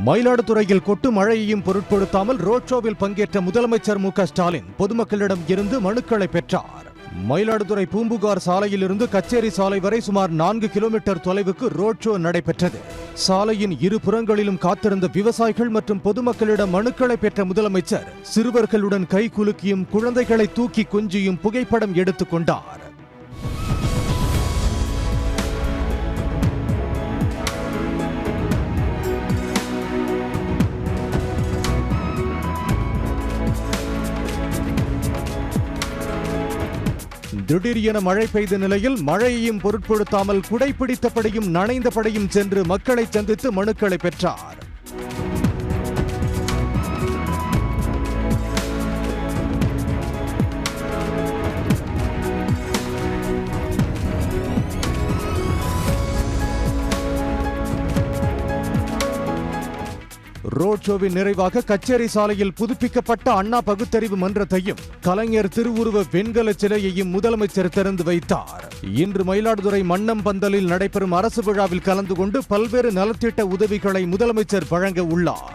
மயிலாடுதுறையில் கொட்டு மழையையும் பொருட்படுத்தாமல் ரோட் ஷோவில் பங்கேற்ற முதலமைச்சர் மு க ஸ்டாலின் பொதுமக்களிடம் இருந்து மனுக்களை பெற்றார். மயிலாடுதுறை பூம்புகார் சாலையிலிருந்து கச்சேரி சாலை வரை சுமார் 4 கிலோமீட்டர் தொலைவுக்கு ரோட் ஷோ நடைபெற்றது. சாலையின் இரு புறங்களிலும் காத்திருந்த விவசாயிகள் மற்றும் பொதுமக்களிடம் மனுக்களை பெற்ற முதலமைச்சர் சிறுவர்களுடன் கை குலுக்கியும் குழந்தைகளை தூக்கி கொஞ்சியும் புகைப்படம் எடுத்துக் கொண்டார். திடீரென மழை பெய்த நிலையில் மழையையும் பொருட்படுத்தாமல் குடைபிடித்தபடியும் நனைந்தபடியும் சென்று மக்களை சந்தித்து மனுக்களை பெற்றார். ரோட் ஷோவின் நிறைவாக கச்சேரி சாலையில் புதுப்பிக்கப்பட்ட அண்ணா பகுத்தறிவு மன்றத்தையும் கலைஞர் திருவுருவ வெண்கல சிலையையும் முதலமைச்சர் திறந்து வைத்தார். இன்று மயிலாடுதுறை மன்னம்பந்தலில் நடைபெறும் அரசு விழாவில் கலந்து கொண்டு பல்வேறு நலத்திட்ட உதவிகளை முதலமைச்சர் வழங்க உள்ளார்.